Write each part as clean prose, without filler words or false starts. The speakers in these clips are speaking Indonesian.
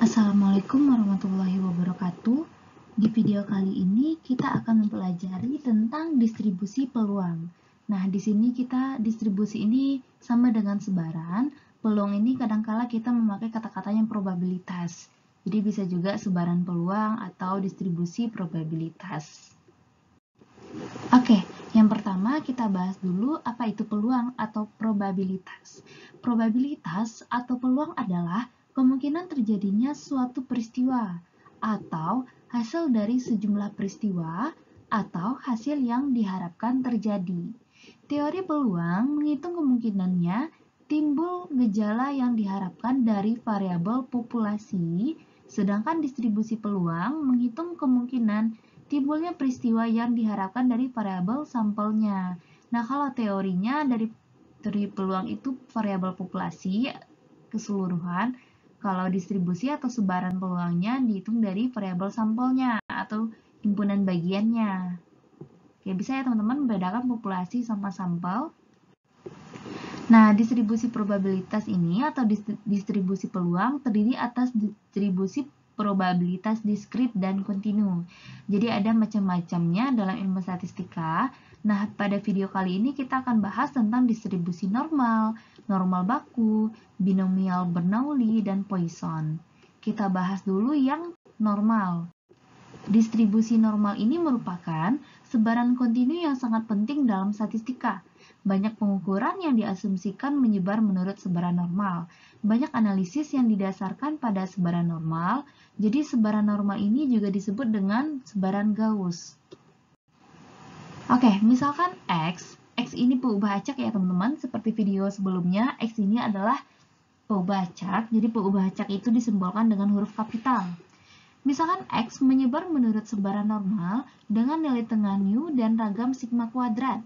Assalamualaikum warahmatullahi wabarakatuh. Di video kali ini kita akan mempelajari tentang distribusi peluang. Nah, di sini distribusi ini sama dengan sebaran. Peluang ini kadangkala kita memakai kata-kata yang probabilitas. Jadi bisa juga sebaran peluang atau distribusi probabilitas. Oke, yang pertama kita bahas dulu apa itu peluang atau probabilitas. Probabilitas atau peluang adalah kemungkinan terjadinya suatu peristiwa atau hasil dari sejumlah peristiwa atau hasil yang diharapkan terjadi. Teori peluang menghitung kemungkinannya timbul gejala yang diharapkan dari variabel populasi, sedangkan distribusi peluang menghitung kemungkinan timbulnya peristiwa yang diharapkan dari variabel sampelnya. Nah, kalau teorinya dari teori peluang itu variabel populasi keseluruhan, kalau distribusi atau sebaran peluangnya dihitung dari variabel sampelnya atau himpunan bagiannya. Oke, bisa ya teman-teman membedakan populasi sama sampel. Nah, distribusi probabilitas ini atau distribusi peluang terdiri atas distribusi probabilitas diskrit dan kontinu. Jadi ada macam-macamnya dalam ilmu statistika. Nah, pada video kali ini kita akan bahas tentang distribusi normal, normal baku, binomial Bernoulli, dan Poisson. Kita bahas dulu yang normal. Distribusi normal ini merupakan sebaran kontinu yang sangat penting dalam statistika. Banyak pengukuran yang diasumsikan menyebar menurut sebaran normal. Banyak analisis yang didasarkan pada sebaran normal. Jadi sebaran normal ini juga disebut dengan sebaran Gauss. Oke, misalkan X ini peubah acak ya teman-teman. Seperti video sebelumnya, X ini adalah peubah acak. Jadi peubah acak itu disimbolkan dengan huruf kapital. Misalkan X menyebar menurut sebaran normal dengan nilai tengah nu dan ragam sigma kuadrat.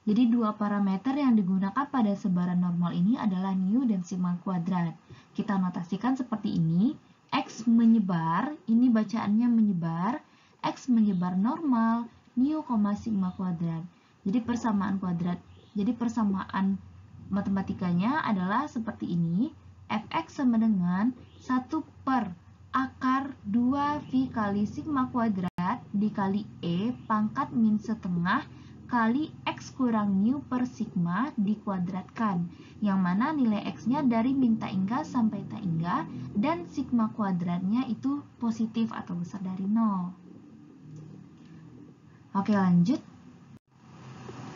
Jadi dua parameter yang digunakan pada sebaran normal ini adalah nu dan sigma kuadrat. Kita notasikan seperti ini. X menyebar, ini bacaannya menyebar. X menyebar normal, nu, sigma kuadrat. Jadi persamaan kuadrat. Jadi persamaan matematikanya adalah seperti ini. Fx sama dengan 1 per akar 2V kali sigma kuadrat dikali E pangkat min setengah kali X kurang nu per sigma dikuadratkan, yang mana nilai X-nya dari min taingga sampai taingga dan sigma kuadratnya itu positif atau besar dari 0. Oke, lanjut.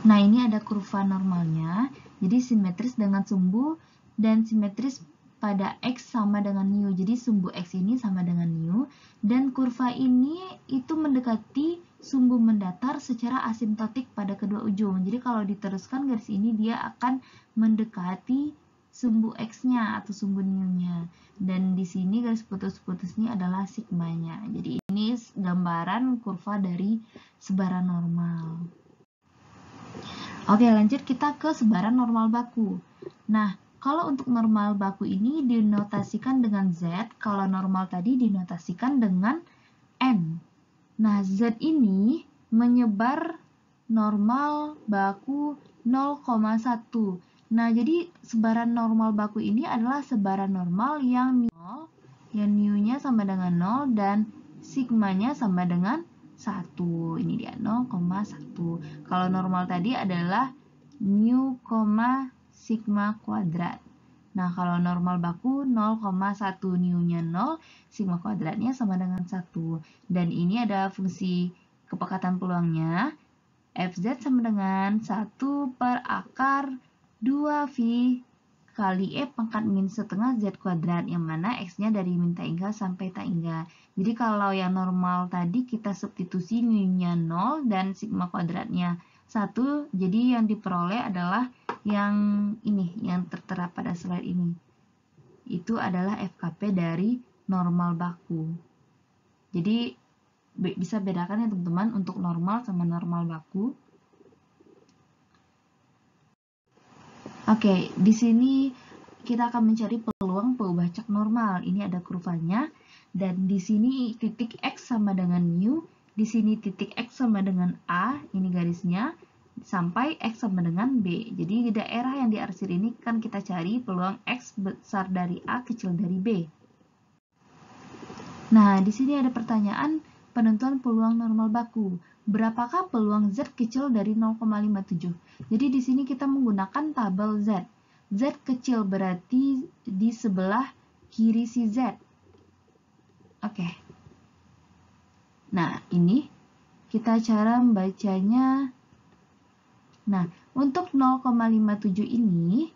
Nah, ini ada kurva normalnya, jadi simetris dengan sumbu dan simetris pada X sama dengan nu. Jadi sumbu X ini sama dengan nu dan kurva ini itu mendekati sumbu mendatar secara asimptotik pada kedua ujung. Jadi kalau diteruskan garis ini dia akan mendekati sumbu X-nya atau sumbu nu-nya. Dan di sini garis putus-putusnya adalah sigmanya. Jadi ini gambaran kurva dari sebaran normal. Oke, lanjut kita ke sebaran normal baku. Nah, kalau untuk normal baku ini dinotasikan dengan Z, kalau normal tadi dinotasikan dengan N. Nah, Z ini menyebar normal baku 0,1. Nah, jadi sebaran normal baku ini adalah sebaran normal yang nu-nya sama dengan 0 dan sigmanya sama dengan 1. Ini dia 0,1. Kalau normal tadi adalah nu, sigma kuadrat. Nah, kalau normal baku 0,1, nu-nya 0, sigma kuadratnya sama dengan 1. Dan ini ada fungsi kepekatan peluangnya. Fz sama dengan 1 per akar 2V kali E pangkat min setengah Z kuadrat, yang mana X-nya dari min taingga sampai taingga. Jadi kalau yang normal tadi kita substitusi nu-nya 0 dan sigma kuadratnya 1, jadi yang diperoleh adalah yang ini, yang tertera pada slide ini. Itu adalah FKP dari normal baku. Jadi bisa bedakan ya teman-teman untuk normal sama normal baku. Oke, di sini kita akan mencari peluang peubah acak normal. Ini ada kurvanya dan di sini titik X sama dengan nu, di sini titik X sama dengan A, ini garisnya, sampai X sama dengan B. Jadi di daerah yang diarsir ini kan kita cari peluang X besar dari A kecil dari B. Nah, di sini ada pertanyaan penentuan peluang normal baku. Berapakah peluang Z kecil dari 0,57? Jadi di sini kita menggunakan tabel Z. Z kecil berarti di sebelah kiri si Z. Oke. Nah, ini kita cara membacanya. Nah, untuk 0,57 ini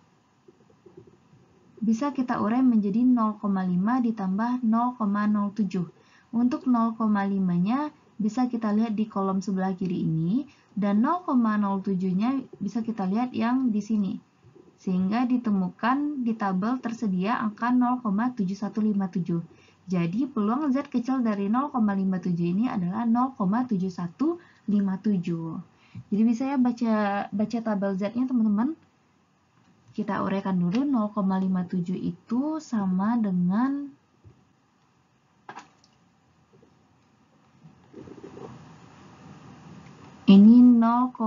bisa kita urai menjadi 0,5 ditambah 0,07. Untuk 0,5-nya bisa kita lihat di kolom sebelah kiri ini, dan 0,07-nya bisa kita lihat yang di sini. Sehingga ditemukan di tabel tersedia angka 0,7157. Jadi peluang Z kecil dari 0,57 ini adalah 0,7157. Jadi bisa ya baca tabel Z-nya teman-teman. Kita uraikan dulu 0,57 itu sama dengan ini 0,5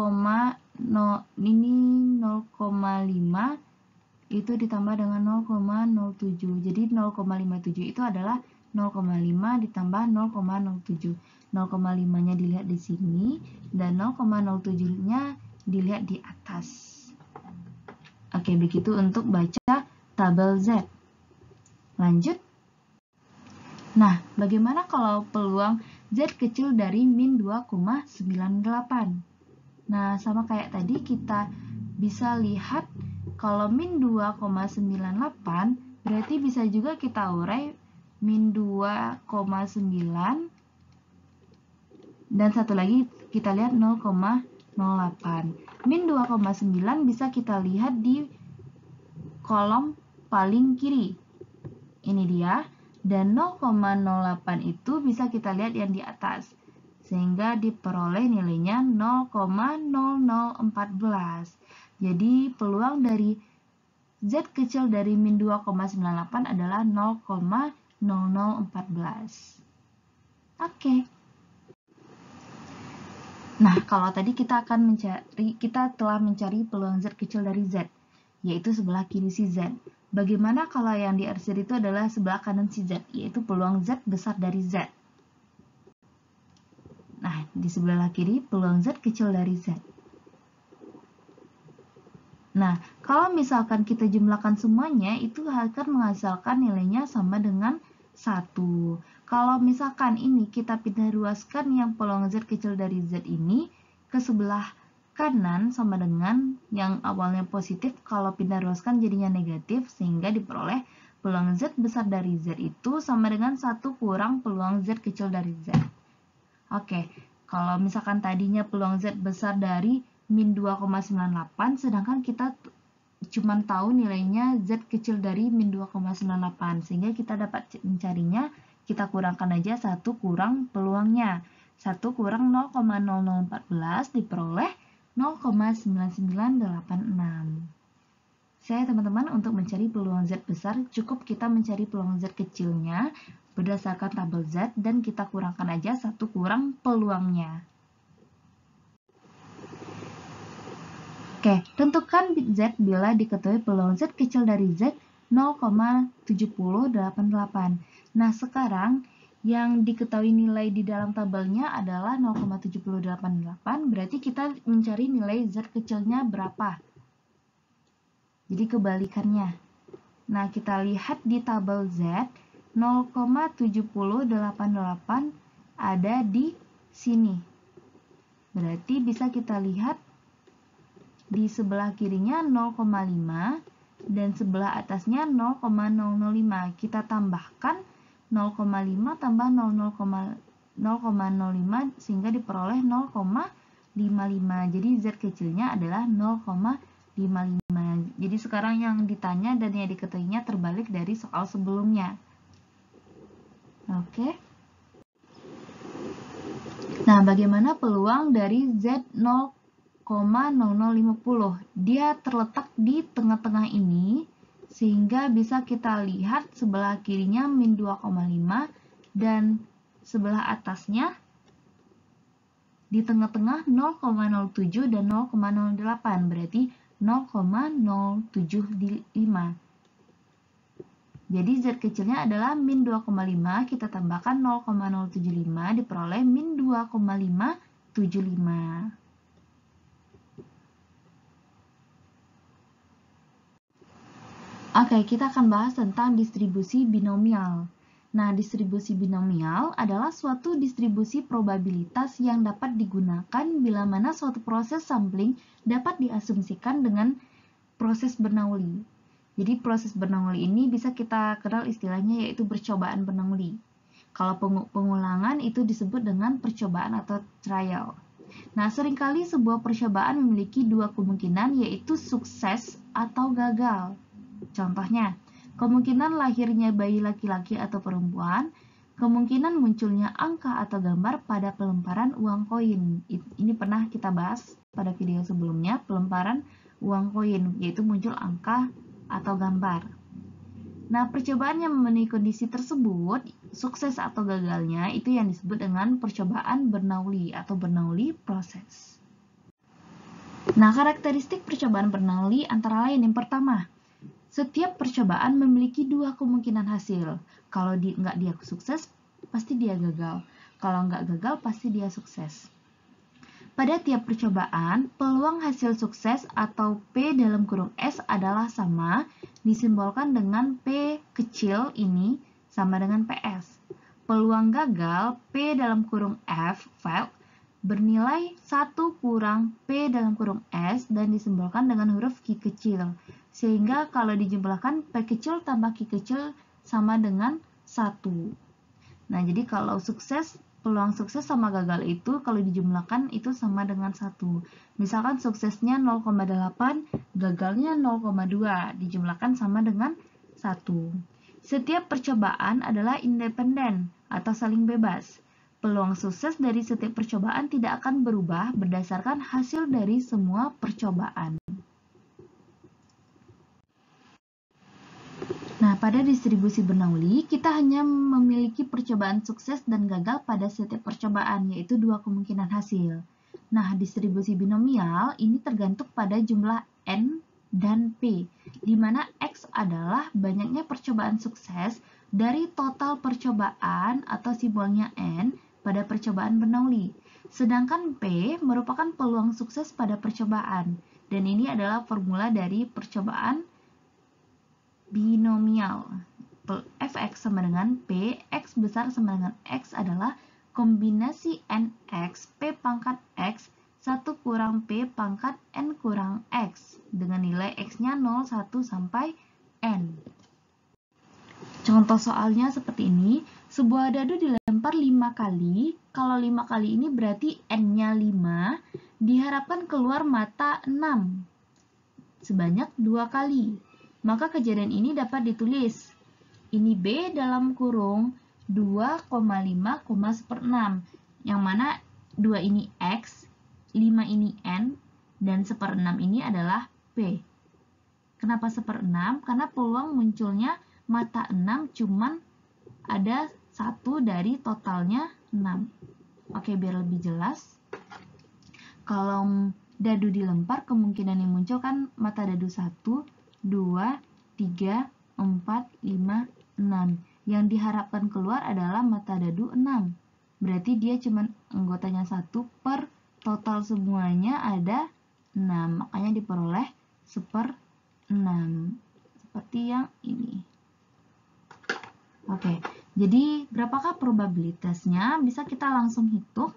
itu ditambah dengan 0,07. Jadi 0,57 itu adalah 0,5 ditambah 0,07. 0,5-nya dilihat di sini dan 0,07-nya dilihat di atas. Oke, begitu untuk baca tabel Z. Lanjut. Nah, bagaimana kalau peluang Z kecil dari min 2,98? Nah, sama kayak tadi kita bisa lihat kalau min 2,98 berarti bisa juga kita urai min 2,9 dan satu lagi kita lihat 0,08. Min 2,9 bisa kita lihat di kolom paling kiri. Ini dia. Dan 0,08 itu bisa kita lihat yang di atas. Sehingga diperoleh nilainya 0,0014. Jadi peluang dari Z kecil dari min 2,98 adalah 0,0014. Oke. Nah, kalau tadi kita telah mencari peluang Z kecil dari Z, yaitu sebelah kiri si Z. Bagaimana kalau yang diarsir itu adalah sebelah kanan si Z, yaitu peluang Z besar dari Z. Nah, di sebelah kiri peluang Z kecil dari Z. Nah, kalau misalkan kita jumlahkan semuanya, itu akan menghasilkan nilainya sama dengan 1. Kalau misalkan ini kita pindah ruaskan yang peluang Z kecil dari Z ini ke sebelah kanan sama dengan yang awalnya positif, kalau pindah ruaskan jadinya negatif, sehingga diperoleh peluang Z besar dari Z itu sama dengan 1 kurang peluang Z kecil dari Z. Oke, kalau misalkan tadinya peluang Z besar dari min 2,98, sedangkan kita cuma tahu nilainya Z kecil dari min 2,98, sehingga kita dapat mencarinya, kita kurangkan aja 1 kurang peluangnya. 1 kurang 0,0014 diperoleh 0,9986. Saya teman-teman untuk mencari peluang Z besar, cukup kita mencari peluang Z kecilnya berdasarkan tabel Z dan kita kurangkan aja 1 kurang peluangnya. Oke, tentukan bit Z bila diketahui peluang Z kecil dari Z 0,7088. Nah, sekarang yang diketahui nilai di dalam tabelnya adalah 0,7088, berarti kita mencari nilai Z kecilnya berapa. Jadi kebalikannya. Nah, kita lihat di tabel Z, 0,7088 ada di sini. Berarti bisa kita lihat di sebelah kirinya 0,5 dan sebelah atasnya 0,005. Kita tambahkan 0,5 tambah 0,05 sehingga diperoleh 0,55. Jadi Z kecilnya adalah 0,55. Jadi sekarang yang ditanya dan yang diketahuinya terbalik dari soal sebelumnya. Oke. Nah, bagaimana peluang dari Z 0,0050? Dia terletak di tengah-tengah ini, sehingga bisa kita lihat sebelah kirinya min 2,5 dan sebelah atasnya di tengah-tengah 0,07 dan 0,08, berarti 0,075. Jadi Z kecilnya adalah min 2,5, kita tambahkan 0,075 diperoleh min 2,575. Oke, kita akan bahas tentang distribusi binomial. Nah, distribusi binomial adalah suatu distribusi probabilitas yang dapat digunakan bila mana suatu proses sampling dapat diasumsikan dengan proses Bernoulli. Jadi proses Bernoulli ini bisa kita kenal istilahnya yaitu percobaan Bernoulli. Kalau pengulangan itu disebut dengan percobaan atau trial. Nah, seringkali sebuah percobaan memiliki dua kemungkinan yaitu sukses atau gagal. Contohnya, kemungkinan lahirnya bayi laki-laki atau perempuan, kemungkinan munculnya angka atau gambar pada pelemparan uang koin. Ini pernah kita bahas pada video sebelumnya, pelemparan uang koin, yaitu muncul angka atau gambar. Nah, percobaan yang memenuhi kondisi tersebut, sukses atau gagalnya, itu yang disebut dengan percobaan Bernoulli atau Bernoulli process. Nah, karakteristik percobaan Bernoulli antara lain yang pertama, setiap percobaan memiliki dua kemungkinan hasil. Kalau nggak dia sukses, pasti dia gagal. Kalau nggak gagal, pasti dia sukses. Pada tiap percobaan, peluang hasil sukses atau P dalam kurung S adalah sama, disimbolkan dengan P kecil ini sama dengan PS. Peluang gagal P dalam kurung F, fail, bernilai 1 kurang P dalam kurung S dan disimbolkan dengan huruf Q kecil. Sehingga kalau dijumlahkan P kecil tambah Q kecil sama dengan 1. Nah, jadi kalau peluang sukses sama gagal itu kalau dijumlahkan itu sama dengan 1. Misalkan suksesnya 0,8, gagalnya 0,2, dijumlahkan sama dengan 1. Setiap percobaan adalah independen atau saling bebas. Peluang sukses dari setiap percobaan tidak akan berubah berdasarkan hasil dari semua percobaan. Nah, pada distribusi Bernoulli, kita hanya memiliki percobaan sukses dan gagal pada setiap percobaan, yaitu dua kemungkinan hasil. Nah, distribusi binomial ini tergantung pada jumlah N dan P, di mana X adalah banyaknya percobaan sukses dari total percobaan atau simbolnya N pada percobaan Bernoulli. Sedangkan P merupakan peluang sukses pada percobaan, dan ini adalah formula dari percobaan binomial. Fx sama dengan P, X besar sama dengan X adalah kombinasi NX, P pangkat X, 1 kurang P pangkat N kurang X, dengan nilai X-nya 0, 1, sampai N. Contoh soalnya seperti ini, sebuah dadu dilempar 5 kali, kalau 5 kali ini berarti N-nya 5, diharapkan keluar mata 6, sebanyak 2 kali. Maka kejadian ini dapat ditulis. Ini B dalam kurung 2,5, 1/6. Yang mana 2 ini X, 5 ini N, dan 1/6 ini adalah P. Kenapa 1/6? Karena peluang munculnya mata 6 cuman ada 1 dari totalnya 6. Oke, biar lebih jelas. Kalau dadu dilempar, kemungkinan yang muncul kan mata dadu 1, 2, 3, 4, 5, 6. Yang diharapkan keluar adalah mata dadu 6. Berarti dia cuma anggotanya 1 per total semuanya ada 6. Makanya diperoleh 1/6. Seperti yang ini. Oke, jadi berapakah probabilitasnya? Bisa kita langsung hitung.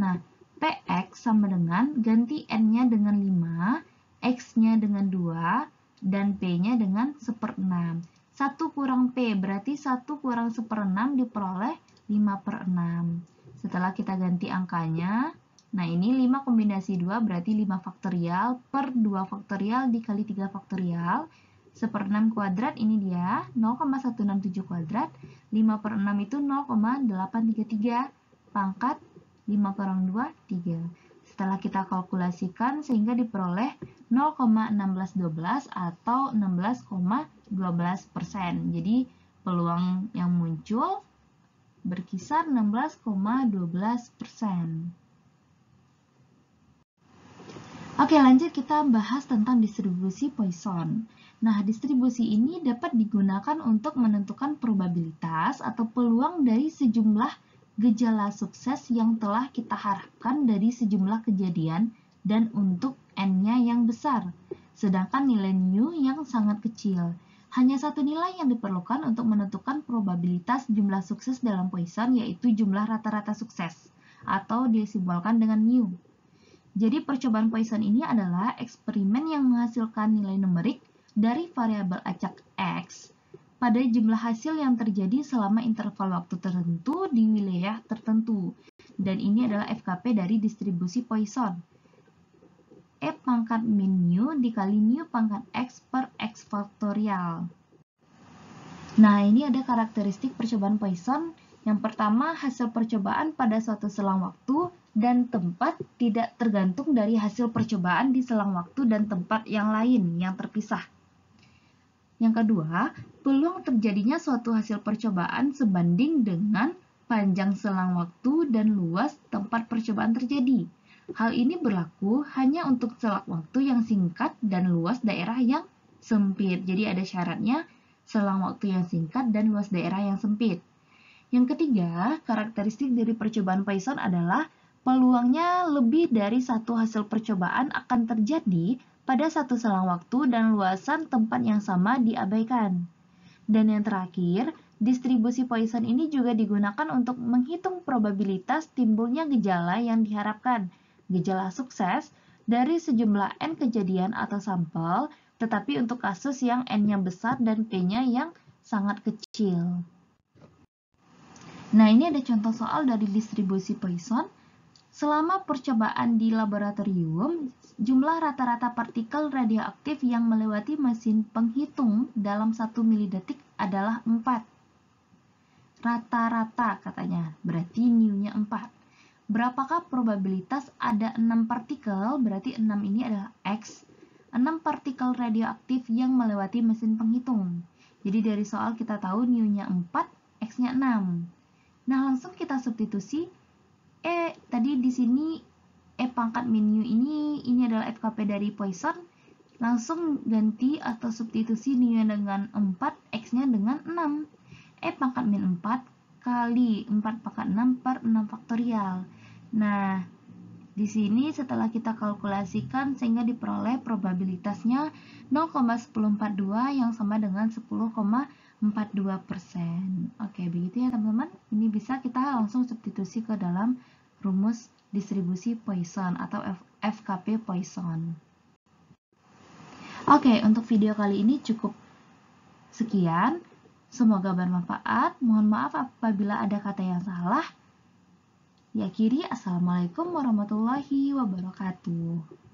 Nah, PX sama dengan ganti N-nya dengan 5, X-nya dengan 2, dan P-nya dengan 1/6. 1 kurang P berarti 1 kurang 1/6 diperoleh 5/6. Setelah kita ganti angkanya, nah ini 5 kombinasi 2 berarti 5 faktorial per 2 faktorial dikali 3 faktorial. 1/6 kuadrat ini dia 0,167 kuadrat. 5/6 itu 0,833 pangkat 5 kurang 2, 3. Setelah kita kalkulasikan sehingga diperoleh 0,1612 atau 16,12%. Jadi peluang yang muncul berkisar 16,12%. Oke, lanjut kita bahas tentang distribusi Poisson. Nah, distribusi ini dapat digunakan untuk menentukan probabilitas atau peluang dari sejumlah gejala sukses yang telah kita harapkan dari sejumlah kejadian dan untuk N-nya yang besar, sedangkan nilai mu yang sangat kecil. Hanya satu nilai yang diperlukan untuk menentukan probabilitas jumlah sukses dalam Poisson, yaitu jumlah rata-rata sukses, atau disimbolkan dengan mu. Jadi percobaan Poisson ini adalah eksperimen yang menghasilkan nilai numerik dari variabel acak X pada jumlah hasil yang terjadi selama interval waktu tertentu di wilayah tertentu. Dan ini adalah FKP dari distribusi Poisson. E pangkat min mu dikali mu pangkat X per X faktorial. Nah, ini ada karakteristik percobaan Poisson. Yang pertama, hasil percobaan pada suatu selang waktu dan tempat tidak tergantung dari hasil percobaan di selang waktu dan tempat yang lain yang terpisah. Yang kedua, peluang terjadinya suatu hasil percobaan sebanding dengan panjang selang waktu dan luas tempat percobaan terjadi. Hal ini berlaku hanya untuk selang waktu yang singkat dan luas daerah yang sempit. Jadi ada syaratnya selang waktu yang singkat dan luas daerah yang sempit. Yang ketiga, karakteristik dari percobaan Poisson adalah peluangnya lebih dari satu hasil percobaan akan terjadi pada satu selang waktu dan luasan tempat yang sama diabaikan. Dan yang terakhir, distribusi Poisson ini juga digunakan untuk menghitung probabilitas timbulnya gejala yang diharapkan, gejala sukses, dari sejumlah N kejadian atau sampel, tetapi untuk kasus yang N-nya besar dan P-nya yang sangat kecil. Nah, ini ada contoh soal dari distribusi Poisson. Selama percobaan di laboratorium, jumlah rata-rata partikel radioaktif yang melewati mesin penghitung dalam 1 milidetik adalah 4. Rata-rata katanya, berarti mu-nya 4. Berapakah probabilitas ada 6 partikel, berarti 6 ini adalah X, 6 partikel radioaktif yang melewati mesin penghitung. Jadi dari soal kita tahu mu-nya 4, X-nya 6. Nah, langsung kita substitusi. Tadi di sini pangkat min mu ini adalah FKP dari Poisson. Langsung ganti atau substitusi mu-nya dengan 4, X-nya dengan 6. Pangkat min 4 kali 4 pangkat 6 per 6 faktorial. Nah, di sini setelah kita kalkulasikan sehingga diperoleh probabilitasnya 0,1042 yang sama dengan 10,42%. Oke, begitu ya teman-teman. Ini bisa kita langsung substitusi ke dalam rumus distribusi Poisson atau FKP Poisson. Oke, untuk video kali ini cukup sekian. Semoga bermanfaat. Mohon maaf apabila ada kata yang salah. Ya akhiri, Assalamualaikum warahmatullahi wabarakatuh.